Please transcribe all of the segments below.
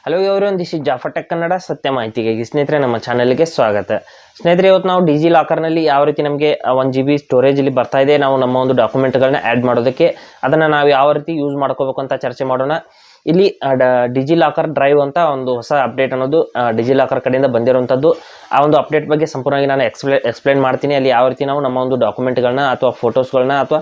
Hello everyone, this is Jafar tech Kannada ಸತ್ಯ ಮಾಹಿತಿಗಾಗಿ ಸ್ನೇಹಿತರೆ ನಮ್ಮ ಚಾನಲ್ಗೆ ಸ್ವಾಗತ. ಸ್ನೇಹಿತರೆ, ಇವತ್ತು ನಾವು ಡಿಜಿ ಲಾಕರ್ನಲ್ಲಿ ಯಾವ ರೀತಿ ನಮಗೆ 1 GB ಸ್ಟೋರೇಜ್ ಇಲ್ಲಿ ಬರ್ತಾ ಇದೆ, ನಾವು ನಮ್ಮ ಒಂದು ಡಾಕ್ಯುಮೆಂಟ್ಗಳನ್ನ ಆ್ಯಡ್ ಮಾಡೋದಕ್ಕೆ ಅದನ್ನು ನಾವು ಯಾವ ರೀತಿ ಯೂಸ್ ಮಾಡ್ಕೋಬೇಕು ಅಂತ ಚರ್ಚೆ ಮಾಡೋಣ. ಇಲ್ಲಿ ಡಿಜಿ ಲಾಕರ್ ಡ್ರೈವ್ ಅಂತ ಒಂದು ಹೊಸ ಅಪ್ಡೇಟ್ ಅನ್ನೋದು ಡಿಜಿ ಲಾಕರ್ ಕಡೆಯಿಂದ ಬಂದಿರುವಂಥದ್ದು. ಆ ಒಂದು ಅಪ್ಡೇಟ್ ಬಗ್ಗೆ ಸಂಪೂರ್ಣವಾಗಿ ನಾನು ಎಕ್ಸ್ಪ್ಲೇನ್ ಮಾಡ್ತೀನಿ. ಅಲ್ಲಿ ಯಾವ ರೀತಿ ನಾವು ನಮ್ಮ ಒಂದು ಡಾಕ್ಯುಮೆಂಟ್ಗಳನ್ನ ಅಥವಾ ಫೋಟೋಸ್ಗಳನ್ನ ಅಥವಾ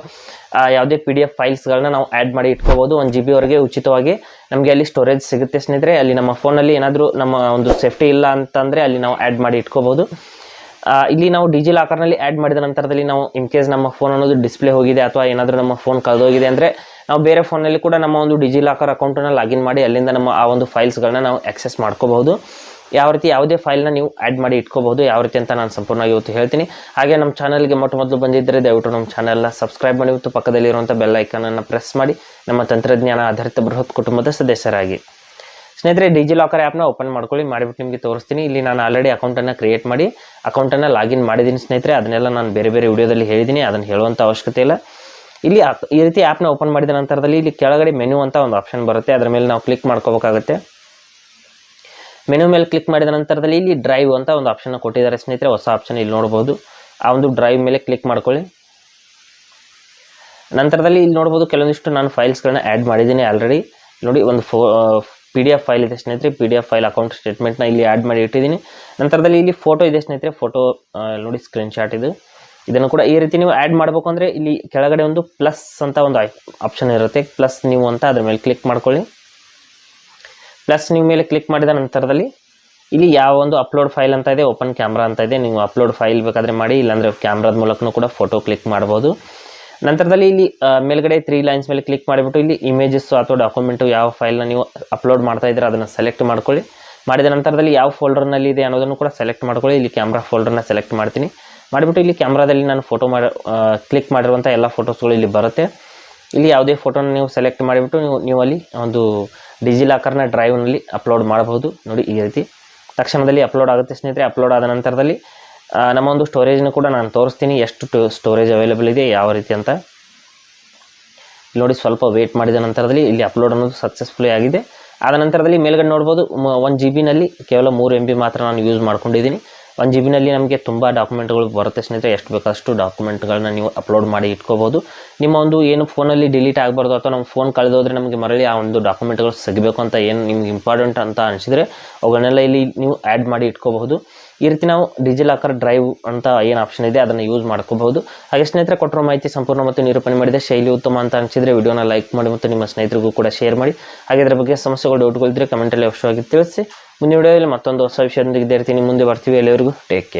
ಯಾವುದೇ PDF ಫೈಲ್ಸ್ಗಳನ್ನ ನಾವು ಆ್ಯಡ್ ಮಾಡಿ ಇಟ್ಕೋಬೋದು. 1 GB ವರೆಗೆ ಉಚಿತವಾಗಿ ನಮಗೆ ಅಲ್ಲಿ ಸ್ಟೋರೇಜ್ ಸಿಗುತ್ತೆ ಸ್ನೇಹಿತರೆ. ಅಲ್ಲಿ ನಮ್ಮ ಫೋನಲ್ಲಿ ಏನಾದರೂ ನಮ್ಮ ಒಂದು ಸೇಫ್ಟಿ ಇಲ್ಲ ಅಂತಂದರೆ ಅಲ್ಲಿ ನಾವು ಆ್ಯಡ್ ಮಾಡಿ ಇಟ್ಕೋಬೋದು. ಇಲ್ಲಿ ನಾವು ಡಿಜಿ ಲಾಕರ್ನಲ್ಲಿ ಆ್ಯಡ್ ಮಾಡಿದ ನಂತರದಲ್ಲಿ ನಾವು ಇನ್ ಕೇಸ್ ನಮ್ಮ ಫೋನ್ ಅನ್ನೋದು ಡಿಸ್ಪ್ಲೇ ಹೋಗಿದೆ ಅಥವಾ ಏನಾದರೂ ನಮ್ಮ ಫೋನ್ ಕಳೆದೋಗಿದೆ ಅಂದರೆ ನಾವು ಬೇರೆ ಫೋನಲ್ಲಿ ಕೂಡ ನಮ್ಮ ಒಂದು ಡಿಜಿ ಲಾಕರ್ ಅಕೌಂಟನ್ನು ಲಾಗಿನ್ ಮಾಡಿ ಅಲ್ಲಿಂದ ನಮ್ಮ ಆ ಒಂದು ಫೈಲ್ಸ್ಗಳನ್ನ ನಾವು ಆಕ್ಸೆಸ್ ಮಾಡ್ಕೋಬಹುದು. ಯಾವ ರೀತಿ ಯಾವುದೇ ಫೈಲ್ನ ನೀವು ಆ್ಯಡ್ ಮಾಡಿ ಇಟ್ಕೋಬಹುದು, ಯಾವ ರೀತಿ ಅಂತ ನಾನು ಸಂಪೂರ್ಣವಾಗಿ ಇವತ್ತು ಹೇಳ್ತೀನಿ. ಹಾಗೆ ನಮ್ಮ ಚಾನಲ್ಗೆ ಮೊದಲು ಬಂದಿದ್ದರೆ ದಯವಿಟ್ಟು ನಮ್ಮ ಚಾನಲ್ನ ಸಬ್ಸ್ಕ್ರೈಬ್ ಮಾಡಿ ಮತ್ತು ಪಕ್ಕದಲ್ಲಿರುವಂಥ ಬೆಲ್ ಐಕನನ್ನು ಪ್ರೆಸ್ ಮಾಡಿ ನಮ್ಮ ತಂತ್ರಜ್ಞಾನ ಆಧಾರಿತ ಬೃಹತ್ ಕುಟುಂಬದ ಸದಸ್ಯರಾಗಿ. ಸ್ನೇಹಿತರೆ, ಡಿಜಿ ಲಾಕರ್ ಆ್ಯಪ್ನ ಓಪನ್ ಮಾಡ್ಕೊಳ್ಳಿ. ಮಾಡಿಬಿಟ್ಟು ನಿಮಗೆ ತೋರಿಸ್ತೀನಿ. ಇಲ್ಲಿ ನಾನು ಆಲ್ರೆಡಿ ಅಕೌಂಟನ್ನು ಕ್ರಿಯೇಟ್ ಮಾಡಿ ಅಕೌಂಟನ್ನು ಲಾಗಿನ್ ಮಾಡಿದ್ದೀನಿ ಸ್ನೇಹಿತರೆ. ಅದನ್ನೆಲ್ಲ ನಾನು ಬೇರೆ ವಿಡಿಯೋದಲ್ಲಿ ಹೇಳಿದ್ದೀನಿ, ಅದನ್ನು ಹೇಳುವಂಥ ಅವಶ್ಯಕತೆ ಇಲ್ಲ. ಇಲ್ಲಿ ಈ ರೀತಿ ಆ್ಯಪ್ನ ಓಪನ್ ಮಾಡಿದ ನಂತರದಲ್ಲಿ ಇಲ್ಲಿ ಕೆಳಗಡೆ ಮೆನು ಅಂತ ಒಂದು ಆಪ್ಷನ್ ಬರುತ್ತೆ, ಅದರ ಮೇಲೆ ನಾವು ಕ್ಲಿಕ್ ಮಾಡ್ಕೋಬೇಕಾಗುತ್ತೆ. ಮೆನು ಮೇಲೆ ಕ್ಲಿಕ್ ಮಾಡಿದ ನಂತರದಲ್ಲಿ ಇಲ್ಲಿ ಡ್ರೈವ್ ಅಂತ ಒಂದು ಆಪ್ಷನ್ ಕೊಟ್ಟಿದ್ದಾರೆ ಸ್ನೇಹಿತರೆ, ಹೊಸ ಆಪ್ಷನ್ ಇಲ್ಲಿ ನೋಡ್ಬೋದು. ಆ ಒಂದು ಡ್ರೈವ್ ಮೇಲೆ ಕ್ಲಿಕ್ ಮಾಡ್ಕೊಳ್ಳಿ. ನಂತರದಲ್ಲಿ ಇಲ್ಲಿ ನೋಡ್ಬೋದು ಕೆಲವೊಂದಿಷ್ಟು ನಾನು ಫೈಲ್ಸ್ಗಳನ್ನ ಆ್ಯಡ್ ಮಾಡಿದ್ದೀನಿ ಆಲ್ರೆಡಿ. ನೋಡಿ, ಒಂದು PDF ಫೈಲ್ ಇದೆ ಸ್ನೇಹಿತರೆ. PDF ಫೈಲ್ ಅಕೌಂಟ್ ಸ್ಟೇಟ್ಮೆಂಟ್ನ ಇಲ್ಲಿ ಆ್ಯಡ್ ಮಾಡಿ ಇಟ್ಟಿದ್ದೀನಿ. ನಂತರದಲ್ಲಿ ಇಲ್ಲಿ ಫೋಟೋ ಇದೆ ಸ್ನೇಹಿತರೆ. ಫೋಟೋ ನೋಡಿ, ಸ್ಕ್ರೀನ್ಶಾಟ್ ಇದು. ಇದನ್ನು ಕೂಡ ಈ ರೀತಿ ನೀವು ಆ್ಯಡ್ ಮಾಡಬೇಕು ಅಂದರೆ ಇಲ್ಲಿ ಕೆಳಗಡೆ ಒಂದು ಪ್ಲಸ್ ಅಂತ ಒಂದು ಆಪ್ಷನ್ ಇರುತ್ತೆ, ಪ್ಲಸ್ ನೀವು ಅಂತ ಅದ್ರ ಮೇಲೆ ಕ್ಲಿಕ್ ಮಾಡ್ಕೊಳ್ಳಿ. ಪ್ಲಸ್ ನೀವು ಮೇಲೆ ಕ್ಲಿಕ್ ಮಾಡಿದ ನಂತರದಲ್ಲಿ ಇಲ್ಲಿ ಯಾವ ಒಂದು ಅಪ್ಲೋಡ್ ಫೈಲ್ ಅಂತ ಇದೆ, ಓಪನ್ ಕ್ಯಾಮ್ರಾ ಅಂತ ಇದೆ. ನೀವು ಅಪ್ಲೋಡ್ ಫೈಲ್ ಬೇಕಾದರೆ ಮಾಡಿ, ಇಲ್ಲಾಂದರೆ ಕ್ಯಾಮ್ರಾದ ಮೂಲಕನೂ ಕೂಡ ಫೋಟೋ ಕ್ಲಿಕ್ ಮಾಡ್ಬೋದು. ನಂತರದಲ್ಲಿ ಇಲ್ಲಿ ಮೇಲ್ಗಡೆ 3 ಲೈನ್ಸ್ ಮೇಲೆ ಕ್ಲಿಕ್ ಮಾಡಿಬಿಟ್ಟು ಇಲ್ಲಿ ಇಮೇಜಸ್ ಅಥವಾ ಡಾಕ್ಯುಮೆಂಟು ಯಾವ ಫೈಲ್ನ ನೀವು ಅಪ್ಲೋಡ್ ಮಾಡ್ತಾ ಇದ್ದೀರಾ ಅದನ್ನು ಸೆಲೆಕ್ಟ್ ಮಾಡ್ಕೊಳ್ಳಿ. ಮಾಡಿದ ನಂತರದಲ್ಲಿ ಯಾವ ಫೋಲ್ಡರ್ನಲ್ಲಿ ಇದೆ ಅನ್ನೋದನ್ನು ಕೂಡ ಸೆಲೆಕ್ಟ್ ಮಾಡ್ಕೊಳ್ಳಿ. ಇಲ್ಲಿ ಕ್ಯಾಮ್ರಾ ಫೋಲ್ಡರ್ನ ಸೆಲೆಕ್ಟ್ ಮಾಡ್ತೀನಿ. ಮಾಡಿಬಿಟ್ಟು ಇಲ್ಲಿ ಕ್ಯಾಮ್ರಾದಲ್ಲಿ ನಾನು ಫೋಟೋ ಕ್ಲಿಕ್ ಮಾಡಿರುವಂಥ ಎಲ್ಲ ಫೋಟೋಸ್ಗಳು ಇಲ್ಲಿ ಬರುತ್ತೆ. ಇಲ್ಲಿ ಯಾವುದೇ ಫೋಟೋನ ನೀವು ಸೆಲೆಕ್ಟ್ ಮಾಡಿಬಿಟ್ಟು ನೀವು ಅಲ್ಲಿ ಒಂದು ಡಿಜಿ ಲಾಕರ್ನ ಡ್ರೈವ್ನಲ್ಲಿ ಅಪ್ಲೋಡ್ ಮಾಡಬಹುದು. ನೋಡಿ, ಈ ರೀತಿ ತಕ್ಷಣದಲ್ಲಿ ಅಪ್ಲೋಡ್ ಆಗುತ್ತೆ ಸ್ನೇಹಿತರೆ. ಅಪ್ಲೋಡ್ ಆದ ನಂತರದಲ್ಲಿ ನಮ್ಮ ಒಂದು ಸ್ಟೋರೇಜ್ನ ಕೂಡ ನಾನು ತೋರಿಸ್ತೀನಿ, ಎಷ್ಟು ಸ್ಟೋರೇಜ್ ಅವೈಲೇಬಲ್ ಇದೆ ಯಾವ ರೀತಿ ಅಂತ. ನೋಡಿ, ಸ್ವಲ್ಪ ವೇಟ್ ಮಾಡಿದ ನಂತರದಲ್ಲಿ ಇಲ್ಲಿ ಅಪ್ಲೋಡ್ ಅನ್ನೋದು ಸಕ್ಸಸ್ಫುಲಿ ಆಗಿದೆ. ಆದ ನಂತರದಲ್ಲಿ ಮೇಲ್ಗಡೆ ನೋಡ್ಬೋದು 1 GB ಕೇವಲ 3 MB ಮಾತ್ರ ನಾನು ಯೂಸ್ ಮಾಡ್ಕೊಂಡಿದ್ದೀನಿ. 1 GB ನಮಗೆ ತುಂಬ ಡಾಕ್ಯುಮೆಂಟ್ಗಳು ಬರುತ್ತೆ ಸ್ನೇಹಿತರೆ. ಎಷ್ಟು ಬೇಕಷ್ಟು ಡಾಕ್ಯುಮೆಂಟ್ಗಳನ್ನ ನೀವು ಅಪ್ಲೋಡ್ ಮಾಡಿ ಇಟ್ಕೋಬೋದು. ನಿಮ್ಮ ಒಂದು ಏನು ಫೋನಲ್ಲಿ ಡಿಲೀಟ್ ಆಗಬಾರ್ದು ಅಥವಾ ನಮ್ಮ ಫೋನ್ ಕಳೆದೋದ್ರೆ ನಮಗೆ ಮರಳಿ ಆ ಒಂದು ಡಾಕ್ಯುಮೆಂಟ್ಗಳು ಸಿಗಬೇಕು ಅಂತ ಏನು ನಿಮ್ಗೆ ಇಂಪಾರ್ಟೆಂಟ್ ಅಂತ ಅನಿಸಿದರೆ ಅವುಗಳನ್ನೆಲ್ಲ ಇಲ್ಲಿ ನೀವು ಆ್ಯಡ್ ಮಾಡಿ ಇಟ್ಕೋಬಹುದು. ಈ ರೀತಿ ನಾವು ಡಿಜಿ ಲಾಕರ್ ಡ್ರೈವ್ ಅಂತ ಏನು ಆಪ್ಷನ್ ಇದೆ ಅದನ್ನು ಯೂಸ್ ಮಾಡ್ಕೋಬಹುದು. ಹಾಗೆ ಸ್ನೇಹಿತರೆ, ಕೊಟ್ಟಿರೋ ಮಾಹಿತಿ ಸಂಪೂರ್ಣ ಮತ್ತು ನಿರೂಪಣೆ ಮಾಡಿದೆ, ಶೈಲಿ ಉತ್ತಮ ಅಂತ ಅನಿಸಿದರೆ ವಿಡಿಯೋನ ಲೈಕ್ ಮಾಡಿ ಮತ್ತು ನಿಮ್ಮ ಸ್ನೇಹಿತರಿಗೂ ಕೂಡ ಶೇರ್ ಮಾಡಿ. ಹಾಗೆ ಇದರ ಬಗ್ಗೆ ಸಮಸ್ಯೆಗಳು ಡೌಟ್ಗಳಿದ್ದರೆ ಕಮೆಂಟಲ್ಲಿ ಅವಶ್ಯವಾಗಿ ತಿಳಿಸಿ. ಮುಂದಿನ ವಿಡಿಯೋದಲ್ಲಿ ಮತ್ತೊಂದು ಹೊಸ ವಿಷಯದೊಂದಿಗೆ ಇರ್ತೀನಿ. ಮುಂದೆ ಬರ್ತೀವಿ. ಎಲ್ಲರಿಗೂ ಟೇಕ್ ಕೇರ್.